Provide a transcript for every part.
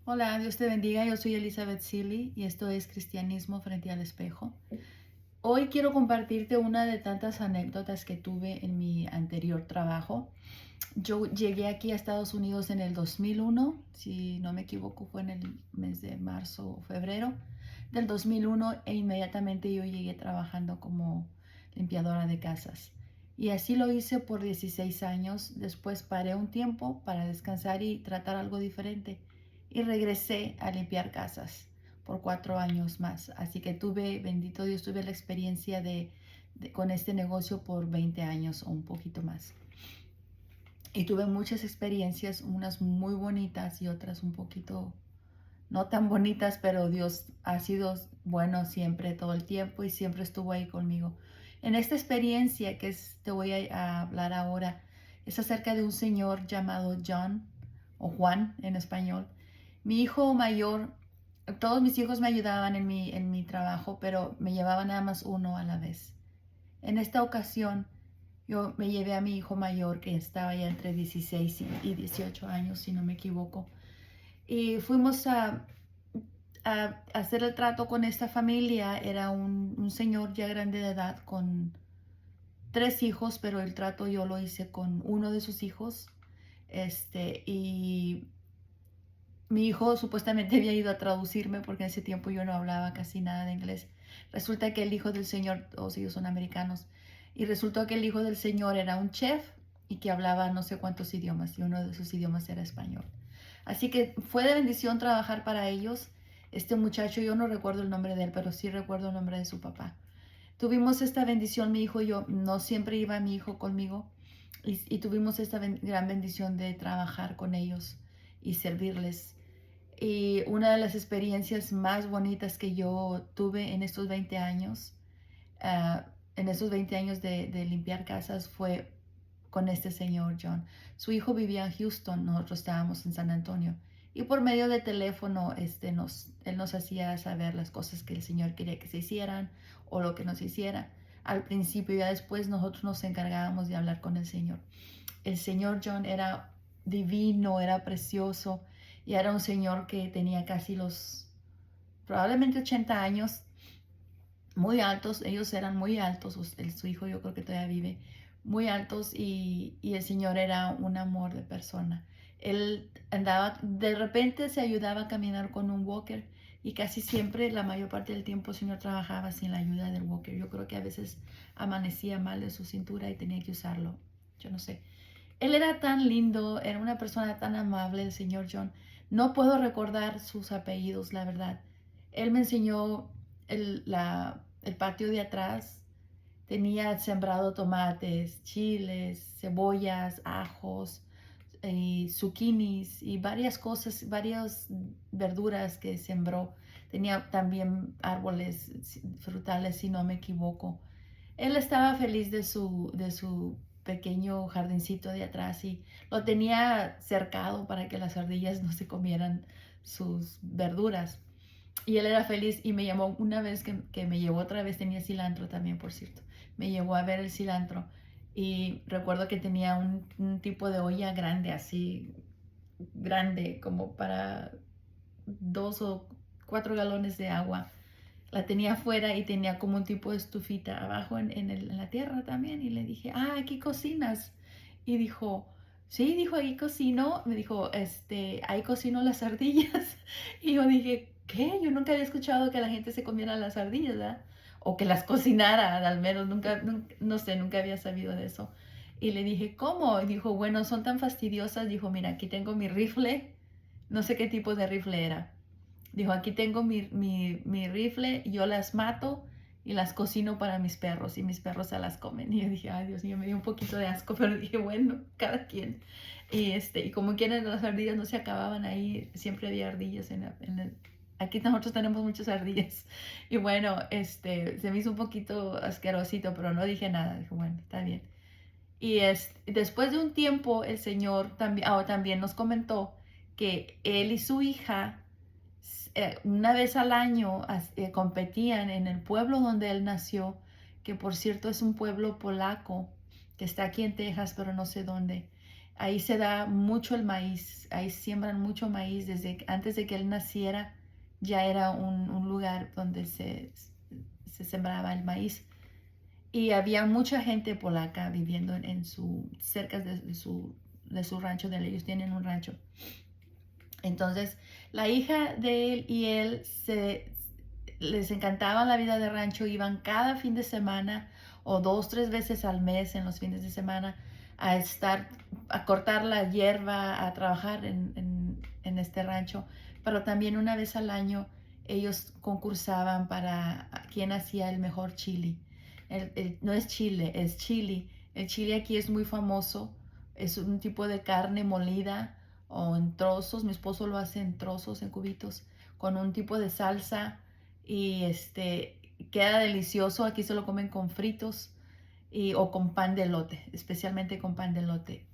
Hola, Dios te bendiga. Yo soy Elizabeth Seeley y esto es Cristianismo frente al espejo. Hoy quiero compartirte una de tantas anécdotas que tuve en mi anterior trabajo. Yo llegué aquí a Estados Unidos en el 2001, si no me equivoco fue en el mes de marzo o febrero del 2001 e inmediatamente yo llegué trabajando como limpiadora de casas. Y así lo hice por 16 años. Después paré un tiempo para descansar y tratar algo diferente. Y regresé a limpiar casas por 4 años más. Así que tuve, bendito Dios, tuve la experiencia con este negocio por 20 años o un poquito más. Y tuve muchas experiencias, unas muy bonitas y otras un poquito no tan bonitas, pero Dios ha sido bueno siempre, todo el tiempo y siempre estuvo ahí conmigo. En esta experiencia te voy a hablar ahora es acerca de un señor llamado John o Juan en español. Mi hijo mayor, todos mis hijos me ayudaban en mi trabajo, pero me llevaba nada más uno a la vez. En esta ocasión, yo me llevé a mi hijo mayor, que estaba ya entre 16 y 18 años, si no me equivoco, y fuimos a hacer el trato con esta familia. Era un señor ya grande de edad con 3 hijos, pero el trato yo lo hice con uno de sus hijos. Y mi hijo supuestamente había ido a traducirme porque en ese tiempo yo no hablaba casi nada de inglés. Resulta que el hijo del señor, todos ellos son americanos, y resultó que el hijo del señor era un chef y que hablaba no sé cuántos idiomas, y uno de sus idiomas era español. Así que fue de bendición trabajar para ellos. Este muchacho, yo no recuerdo el nombre de él, pero sí recuerdo el nombre de su papá. Tuvimos esta bendición, mi hijo y yo, no siempre iba mi hijo conmigo, y tuvimos esta gran bendición de trabajar con ellos y servirles. Y una de las experiencias más bonitas que yo tuve en estos 20 años, uh, de limpiar casas, fue con este señor John. Su hijo vivía en Houston, nosotros estábamos en San Antonio. Y por medio de teléfono, él nos hacía saber las cosas que el Señor quería que se hicieran o lo que nos hiciera. Al principio, ya después nosotros nos encargábamos de hablar con el Señor. El señor John era divino, era precioso y era un señor que tenía probablemente 80 años, muy altos. Ellos eran muy altos, su hijo yo creo que todavía vive, muy altos, y el señor era un amor de persona. Él andaba, de repente se ayudaba a caminar con un walker y casi siempre, la mayor parte del tiempo, el señor trabajaba sin la ayuda del walker. Yo creo que a veces amanecía mal de su cintura y tenía que usarlo, yo no sé. Él era tan lindo, era una persona tan amable, el señor John. No puedo recordar sus apellidos, la verdad. Él me enseñó el patio de atrás. Tenía sembrado tomates, chiles, cebollas, ajos, y zucchinis y varias cosas, varias verduras que sembró. Tenía también árboles frutales, si no me equivoco. Él estaba feliz de su pequeño jardincito de atrás y lo tenía cercado para que las ardillas no se comieran sus verduras. Y él era feliz y me llamó una vez que me llevó otra vez, tenía cilantro también, por cierto. Me llevó a ver el cilantro y recuerdo que tenía un tipo de olla grande, así grande, como para 2 o 4 galones de agua. La tenía afuera y tenía como un tipo de estufita abajo en la tierra también. Y le dije, aquí cocinas. Y dijo, sí, dijo, ahí cocino. Me dijo, ahí cocino las ardillas. Y yo dije, ¿qué? Yo nunca había escuchado que la gente se comiera las ardillas, ¿verdad? O que las cocinara, al menos, nunca, no sé, nunca había sabido de eso. Y le dije, ¿cómo? Y dijo, bueno, son tan fastidiosas. Dijo, mira, aquí tengo mi rifle. No sé qué tipo de rifle era. Dijo, aquí tengo mi rifle, yo las mato y las cocino para mis perros y mis perros se las comen. Y yo dije, ay Dios mío, me dio un poquito de asco, pero dije, bueno, cada quien. Y como quieren, las ardillas no se acababan ahí, siempre había ardillas aquí nosotros tenemos muchas ardillas. Y bueno, se me hizo un poquito asquerosito, pero no dije nada. Dije, bueno, está bien. Después de un tiempo, el Señor también nos comentó que él y su hija una vez al año competían en el pueblo donde él nació, que por cierto es un pueblo polaco que está aquí en Texas, pero no sé dónde. Ahí se da mucho el maíz, ahí siembran mucho maíz. Desde antes de que él naciera ya era un lugar donde se sembraba el maíz. Y había mucha gente polaca viviendo cerca de su rancho, de ellos tienen un rancho. Entonces, la hija de él y él les encantaba la vida de rancho, iban cada fin de semana o 2, 3 veces al mes en los fines de semana a cortar la hierba, a trabajar en este rancho, pero también una vez al año ellos concursaban para quién hacía el mejor chili. No es chile, es chili. El chili aquí es muy famoso, es un tipo de carne molida o en trozos. Mi esposo lo hace en trozos, en cubitos, con un tipo de salsa y queda delicioso. Aquí se lo comen con fritos o con pan de elote, especialmente con pan de elote.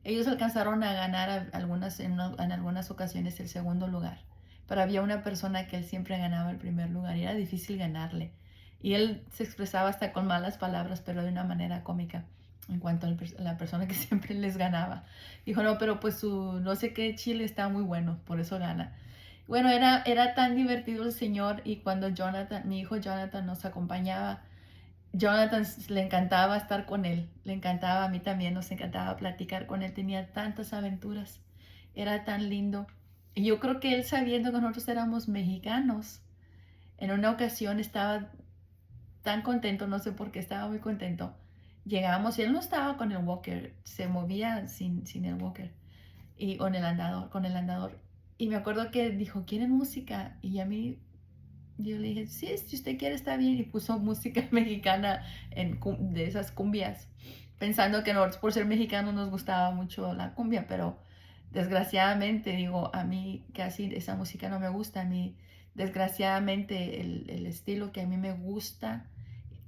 Ellos alcanzaron a ganar en algunas ocasiones el segundo lugar, pero había una persona que él siempre ganaba el primer lugar y era difícil ganarle. Y él se expresaba hasta con malas palabras, pero de una manera cómica en cuanto a la persona que siempre les ganaba. Dijo, no, pero pues su no sé qué chile está muy bueno, por eso gana. Bueno, era tan divertido el señor, y cuando mi hijo Jonathan nos acompañaba, Jonathan le encantaba estar con él, le encantaba, a mí también nos encantaba platicar con él, tenía tantas aventuras, era tan lindo. Y yo creo que él, sabiendo que nosotros éramos mexicanos, en una ocasión estaba tan contento, no sé por qué, estaba muy contento. Llegamos y él no estaba con el walker, se movía sin el walker y con el andador. Y me acuerdo que dijo, ¿quieren música? Y a mí yo le dije, sí, si usted quiere está bien. Y puso música mexicana de esas cumbias, pensando que nosotros por ser mexicanos nos gustaba mucho la cumbia, pero desgraciadamente, digo, a mí casi esa música no me gusta. A mí, desgraciadamente, el estilo que a mí me gusta,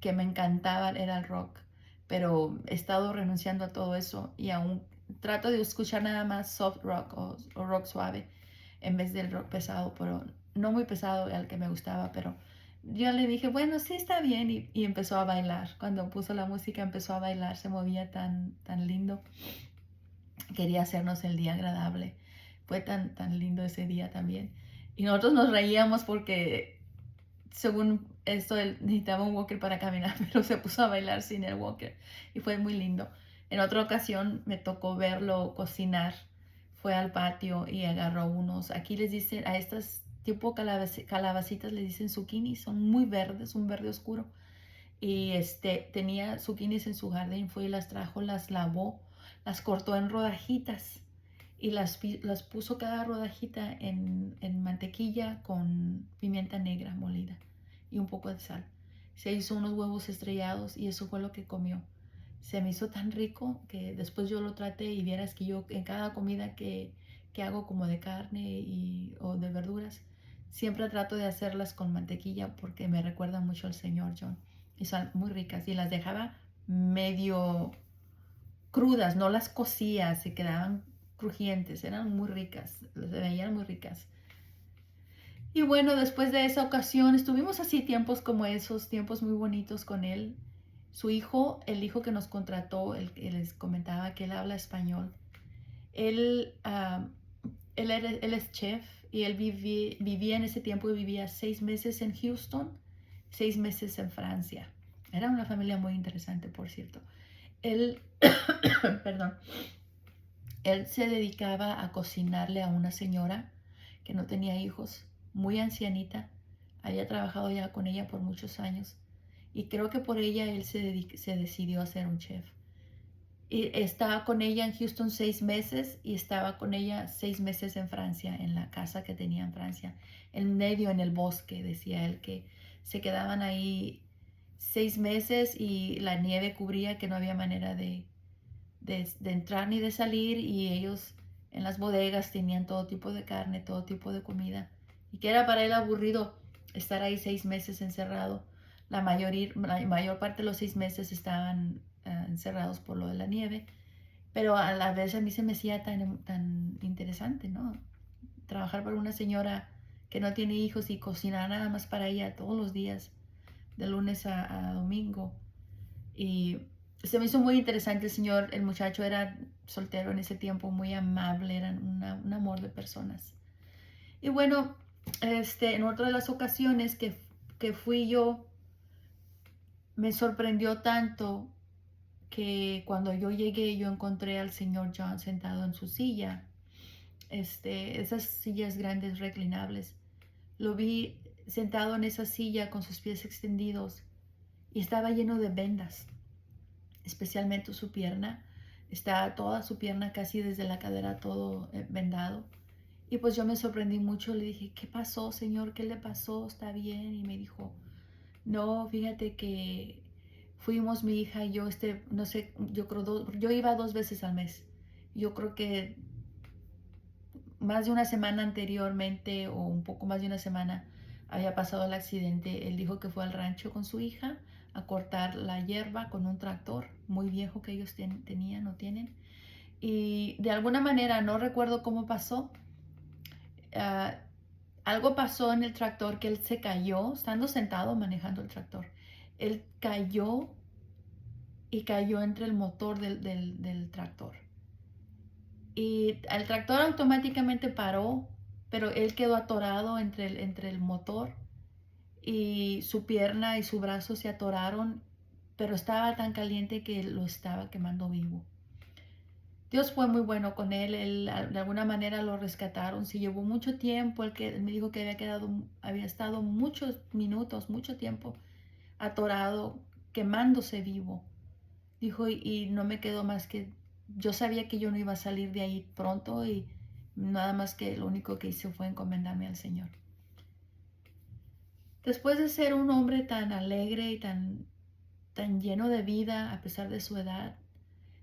que me encantaba, era el rock. Pero he estado renunciando a todo eso y aún trato de escuchar nada más soft rock o rock suave en vez del rock pesado, pero no muy pesado al que me gustaba. Pero yo le dije, bueno, sí está bien, y empezó a bailar. Cuando puso la música empezó a bailar, se movía tan lindo. Quería hacernos el día agradable. Fue tan lindo ese día también. Y nosotros nos reíamos porque según esto él necesitaba un walker para caminar, pero se puso a bailar sin el walker y fue muy lindo. En otra ocasión me tocó verlo cocinar. Fue al patio y agarró unos, aquí les dicen, a estas tipo calabacitas les dicen zucchini, son muy verdes, un verde oscuro. Y tenía zucchinis en su jardín, fue y las trajo, las lavó, las cortó en rodajitas y las puso cada rodajita en mantequilla con pimienta negra molida y un poco de sal. Se hizo unos huevos estrellados y eso fue lo que comió. Se me hizo tan rico que después yo lo traté, y vieras que yo en cada comida que hago como de carne o de verduras, siempre trato de hacerlas con mantequilla porque me recuerda mucho al Señor John. Y son muy ricas y las dejaba medio crudas, no las cocía, se quedaban crujientes, eran muy ricas, se veían muy ricas. Y bueno, después de esa ocasión estuvimos así tiempos como esos, tiempos muy bonitos con él. Su hijo, el hijo que nos contrató, el que les comentaba que él habla español, él, él es chef y él vivía en ese tiempo, y vivía 6 meses en Houston, 6 meses en Francia. Era una familia muy interesante, por cierto. Él, perdón, él se dedicaba a cocinarle a una señora que no tenía hijos, muy ancianita. Había trabajado ya con ella por muchos años y creo que por ella él se decidió a ser un chef. Y estaba con ella en Houston 6 meses y estaba con ella 6 meses en Francia, en la casa que tenía en Francia, en medio en el bosque. Decía él que se quedaban ahí 6 meses y la nieve cubría, que no había manera de entrar ni de salir, y ellos en las bodegas tenían todo tipo de carne, todo tipo de comida, y que era para él aburrido estar ahí 6 meses encerrado. La mayor parte de los 6 meses estaban encerrados por lo de la nieve, pero a la vez a mí se me hacía tan interesante, ¿no? Trabajar para una señora que no tiene hijos y cocinar nada más para ella todos los días, de lunes a domingo. Y Se me hizo muy interesante el señor, el muchacho era soltero en ese tiempo, muy amable, era un amor de personas. Y bueno, en otra de las ocasiones que fui yo, me sorprendió tanto que cuando yo llegué yo encontré al señor John sentado en su silla, esas sillas grandes reclinables. Lo vi sentado en esa silla con sus pies extendidos y estaba lleno de vendas, especialmente su pierna. Está toda su pierna casi desde la cadera todo vendado. Y pues yo me sorprendí mucho, le dije, ¿qué pasó, señor? ¿Qué le pasó? ¿Está bien? Y me dijo, no, fíjate que fuimos mi hija y yo, no sé, yo creo, yo iba 2 veces al mes. Yo creo que más de una semana anteriormente o un poco más de una semana había pasado el accidente. Él dijo que fue al rancho con su hija a cortar la hierba con un tractor muy viejo que ellos tenían o tienen. Y de alguna manera, no recuerdo cómo pasó, uh, algo pasó en el tractor que él se cayó, estando sentado manejando el tractor. Él cayó y cayó entre el motor del tractor. Y el tractor automáticamente paró, pero él quedó atorado entre el motor y su pierna y su brazo se atoraron, pero estaba tan caliente que lo estaba quemando vivo. Dios fue muy bueno con él, de alguna manera lo rescataron. Se llevó mucho tiempo, él me dijo que había estado muchos minutos, mucho tiempo atorado, quemándose vivo. Dijo, y no me quedó más que, yo sabía que yo no iba a salir de ahí pronto y nada más que lo único que hice fue encomendarme al Señor. Después de ser un hombre tan alegre y tan lleno de vida a pesar de su edad,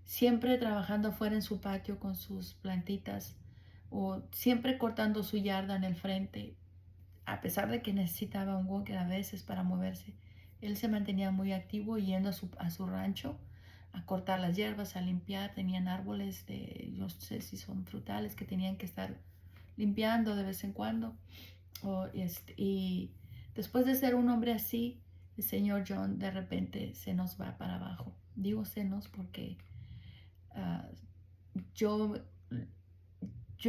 siempre trabajando afuera en su patio con sus plantitas o siempre cortando su yarda en el frente, a pesar de que necesitaba un walker a veces para moverse, él se mantenía muy activo yendo a su rancho a cortar las hierbas, a limpiar. Tenían árboles no sé si son frutales, que tenían que estar limpiando de vez en cuando. Y después de ser un hombre así, el señor John de repente se nos va para abajo. Digo se nos porque uh, yo,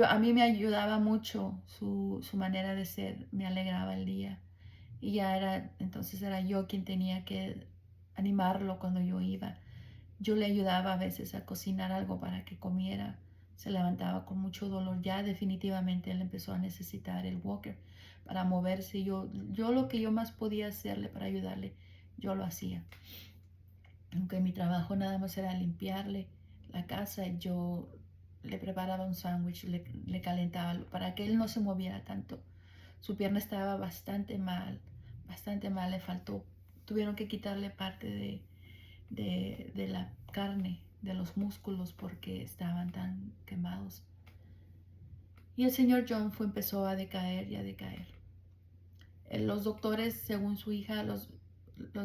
a mí me ayudaba mucho su manera de ser, me alegraba el día. Y entonces era yo quien tenía que animarlo cuando yo iba. Yo le ayudaba a veces a cocinar algo para que comiera. Se levantaba con mucho dolor. Ya definitivamente él empezó a necesitar el walker para moverse. Yo lo que yo más podía hacerle para ayudarle, yo lo hacía. Aunque mi trabajo nada más era limpiarle la casa, yo le preparaba un sándwich, le calentaba para que él no se moviera tanto. Su pierna estaba bastante mal, le faltó. Tuvieron que quitarle parte de la carne, de los músculos, porque estaban tan quemados. Y el señor John empezó a decaer y a decaer. Los doctores, según su hija, los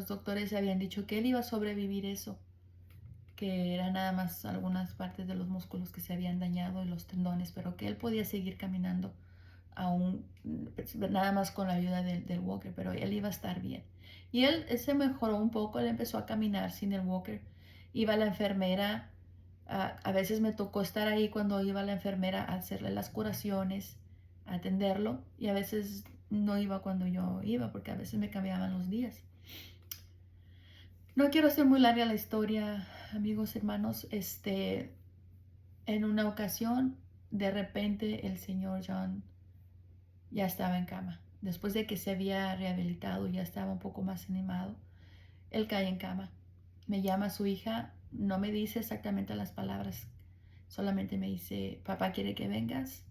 doctores habían dicho que él iba a sobrevivir eso, que eran nada más algunas partes de los músculos que se habían dañado y los tendones, pero que él podía seguir caminando aún nada más con la ayuda del walker, pero él iba a estar bien. Y él se mejoró un poco, él empezó a caminar sin el walker. Iba la enfermera, a veces me tocó estar ahí cuando iba la enfermera a hacerle las curaciones, a atenderlo, y a veces no iba cuando yo iba, porque a veces me cambiaban los días. No quiero hacer muy larga la historia, amigos, hermanos. En una ocasión, de repente, el señor John ya estaba en cama. Después de que se había rehabilitado, ya estaba un poco más animado. Él cae en cama. Me llama su hija, no me dice exactamente las palabras, solamente me dice, papá quiere que vengas,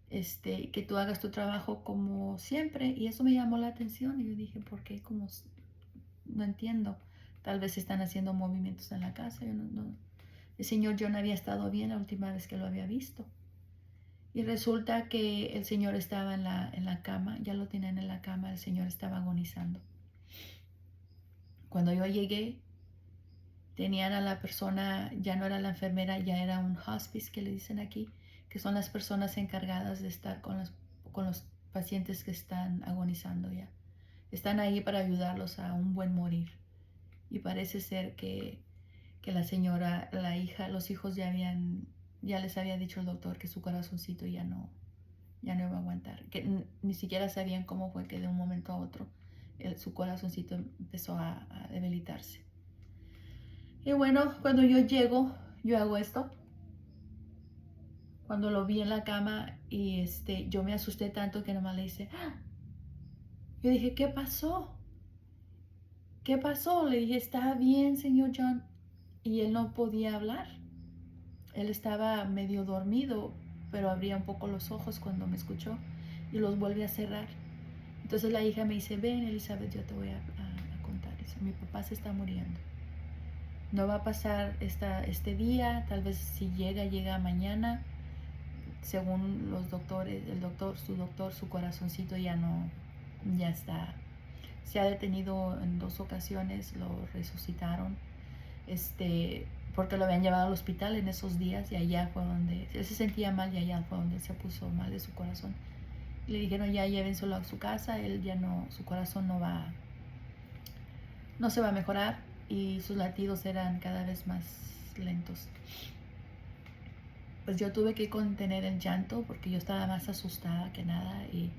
que tú hagas tu trabajo como siempre. Y eso me llamó la atención y yo dije, ¿por qué? Como no entiendo. Tal vez están haciendo movimientos en la casa. El señor John había estado bien la última vez que lo había visto. Y resulta que el señor estaba en la cama, ya lo tenían en la cama, el señor estaba agonizando. Cuando yo llegué, tenían a la persona, ya no era la enfermera, ya era un hospice que le dicen aquí, que son las personas encargadas de estar con los pacientes que están agonizando ya. Están ahí para ayudarlos a un buen morir. Y parece ser que que la señora, la hija, los hijos ya les había dicho el doctor que su corazoncito ya no iba a aguantar, que ni siquiera sabían cómo fue que de un momento a otro su corazoncito empezó a debilitarse. Y bueno, cuando yo llego, yo hago esto. Cuando lo vi en la cama y yo me asusté tanto que nomás le hice, ¡ah! Yo dije, ¿qué pasó? ¿Qué pasó? Le dije, ¿está bien, señor John? Y él no podía hablar. Él estaba medio dormido, pero abría un poco los ojos cuando me escuchó y los vuelve a cerrar. Entonces la hija me dice, ven, Elizabeth, yo te voy a contar. Dice, mi papá se está muriendo. No va a pasar este día, tal vez si llega mañana. Según los doctores, su corazoncito ya está. Se ha detenido en 2 ocasiones, lo resucitaron, porque lo habían llevado al hospital en esos días y allá fue donde, él se sentía mal y allá fue donde se puso mal de su corazón. Y le dijeron, ya llévenselo a su casa, él ya no, su corazón no se va a mejorar y sus latidos eran cada vez más lentos. Pues yo tuve que contener el llanto porque yo estaba más asustada que nada y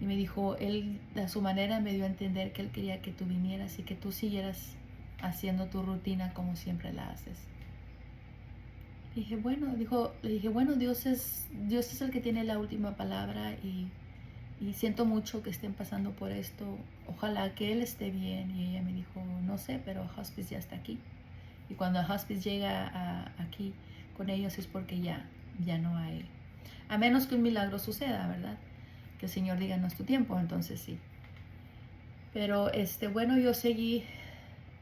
me dijo, él a su manera me dio a entender que él quería que tú vinieras y que tú siguieras haciendo tu rutina como siempre la haces. Le dije, bueno, Dios es el que tiene la última palabra y siento mucho que estén pasando por esto. Ojalá que él esté bien. Y ella me dijo, no sé, pero Hospice ya está aquí. Y cuando el Hospice llega aquí con ellos es porque ya no hay. A menos que un milagro suceda, ¿verdad? Que el Señor diga, no es tu tiempo, entonces sí. Pero bueno, yo seguí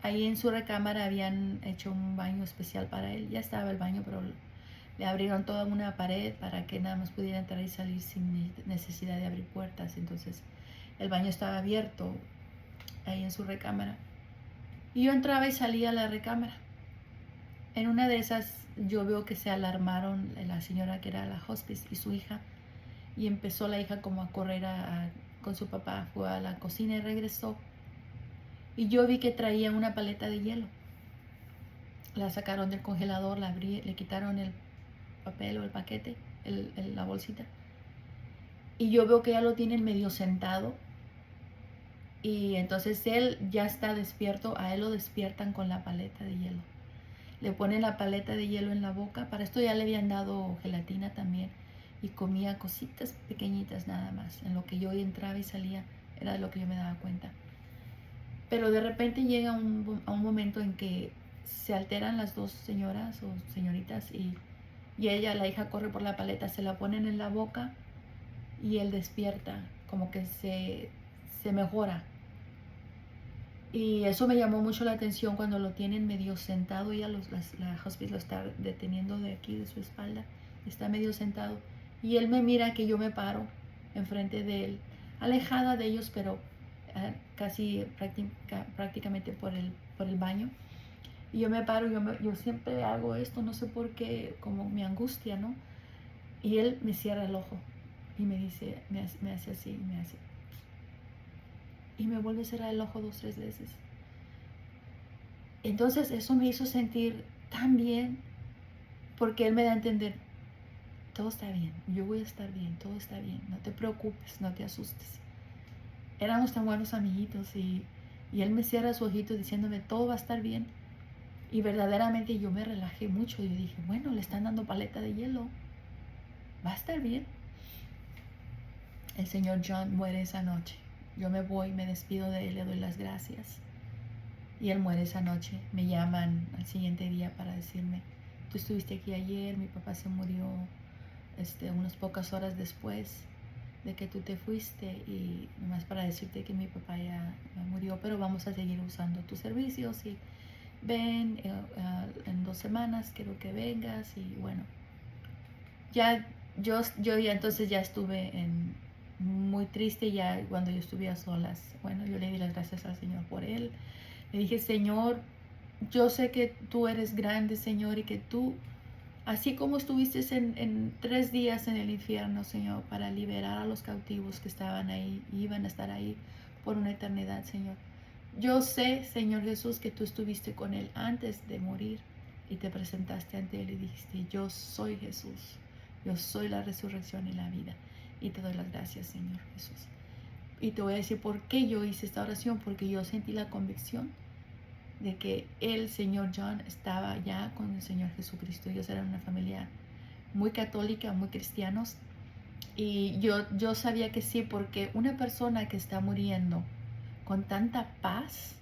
ahí en su recámara, habían hecho un baño especial para él. Ya estaba el baño, pero le abrieron toda una pared para que nada más pudiera entrar y salir sin necesidad de abrir puertas. Entonces el baño estaba abierto ahí en su recámara. Y yo entraba y salía a la recámara. En una de esas yo veo que se alarmaron la señora que era la hospice y su hija. Y empezó la hija como a correr con su papá. Fue a la cocina y regresó. Y yo vi que traía una paleta de hielo. La sacaron del congelador, la abrí, le quitaron el papel o el paquete, la bolsita. Y yo veo que ya lo tienen medio sentado. Y entonces él ya está despierto, a él lo despiertan con la paleta de hielo. Le ponen la paleta de hielo en la boca, para esto ya le habían dado gelatina también. Y comía cositas pequeñitas nada más. En lo que yo entraba y salía era de lo que yo me daba cuenta. Pero de repente llega a un momento en que se alteran las dos señoras o señoritas y ella, la hija, corre por la paleta, se la ponen en la boca y él despierta, como que se mejora. Y eso me llamó mucho la atención cuando lo tienen medio sentado, la hospice lo está deteniendo de aquí, de su espalda, está medio sentado. Y él me mira que yo me paro enfrente de él, alejada de ellos, pero casi prácticamente por el baño. Y yo me paro, yo siempre hago esto, no sé por qué, como mi angustia, ¿no? Y él me cierra el ojo y me dice, me hace así, me hace. Y me vuelve a cerrar el ojo 2, 3 veces. Entonces eso me hizo sentir tan bien, porque él me da a entender, todo está bien, yo voy a estar bien, todo está bien, no te preocupes, no te asustes. Éramos tan buenos amiguitos y él me cierra su ojito diciéndome, todo va a estar bien. Y verdaderamente yo me relajé mucho y dije, bueno, le están dando paleta de hielo, va a estar bien. El señor John muere esa noche. Yo me voy, me despido de él, le doy las gracias. Y él muere esa noche. Me llaman al siguiente día para decirme, tú estuviste aquí ayer, mi papá se murió unas pocas horas después de que tú te fuiste, y nomás para decirte que mi papá ya murió, pero vamos a seguir usando tus servicios y ven en 2 semanas, quiero que vengas. Y bueno, ya yo ya entonces ya estuve muy triste ya cuando yo estuve a solas. Bueno, yo le di las gracias al Señor por él. Le dije, Señor, yo sé que tú eres grande, Señor, y que tú, así como estuviste en 3 días en el infierno, Señor, para liberar a los cautivos que estaban ahí y iban a estar ahí por una eternidad, Señor, Yo sé, Señor Jesús, que tú estuviste con él antes de morir y te presentaste ante él y dijiste, yo soy Jesús, yo soy la resurrección y la vida. Y te doy las gracias, Señor Jesús. Y te voy a decir por qué yo hice esta oración, porque yo sentí la convicción de que el Señor John estaba ya con el Señor Jesucristo. Ellos eran una familia muy católica, muy cristianos. Y yo sabía que sí, porque una persona que está muriendo con tanta paz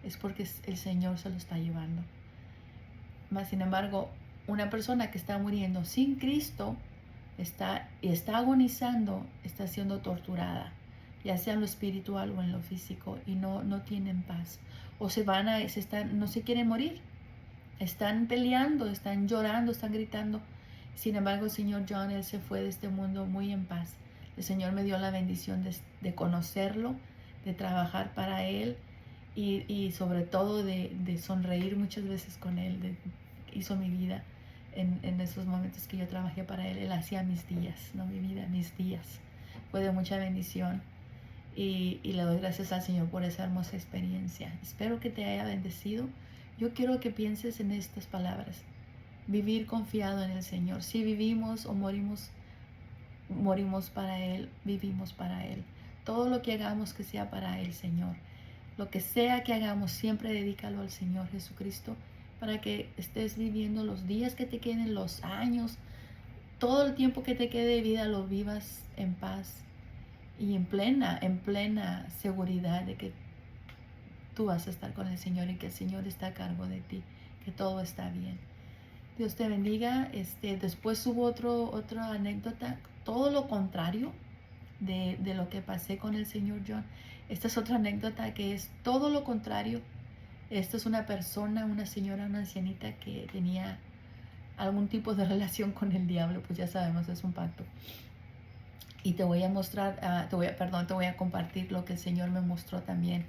es porque el Señor se lo está llevando. Mas, sin embargo, una persona que está muriendo sin Cristo está agonizando, está siendo torturada, ya sea en lo espiritual o en lo físico, y no tienen paz. O no se quieren morir. Están peleando, están llorando, están gritando. Sin embargo, el Señor John, él se fue de este mundo muy en paz. El Señor me dio la bendición de conocerlo, de trabajar para Él y sobre todo de sonreír muchas veces con Él. Hizo mi vida en esos momentos que yo trabajé para Él. Él hacía mis días, no mi vida, mis días. Fue de mucha bendición y le doy gracias al Señor por esa hermosa experiencia. Espero que te haya bendecido. Yo quiero que pienses en estas palabras. Vivir confiado en el Señor. Si vivimos o morimos, morimos para Él, vivimos para Él. Todo lo que hagamos que sea para el Señor. Lo que sea que hagamos, siempre dedícalo al Señor Jesucristo para que estés viviendo los días que te queden, los años, todo el tiempo que te quede de vida lo vivas en paz y en plena seguridad de que tú vas a estar con el Señor y que el Señor está a cargo de ti, que todo está bien. Dios te bendiga. Después hubo otra anécdota, todo lo contrario de lo que pasé con el Señor John. Esta es otra anécdota que es todo lo contrario. Esta es una persona, una señora, una ancianita que tenía algún tipo de relación con el diablo, pues ya sabemos, es un pacto. Y te voy a mostrar, te voy a compartir lo que el Señor me mostró también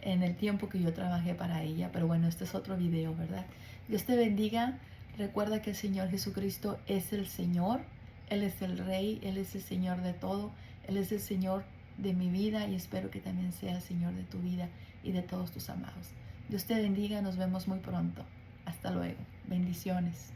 en el tiempo que yo trabajé para ella. Pero bueno, este es otro video, ¿verdad? Dios te bendiga. Recuerda que el Señor Jesucristo es el Señor. Él es el Rey, Él es el Señor de todo. Él es el Señor de mi vida y espero que también sea el Señor de tu vida y de todos tus amados. Dios te bendiga, nos vemos muy pronto. Hasta luego. Bendiciones.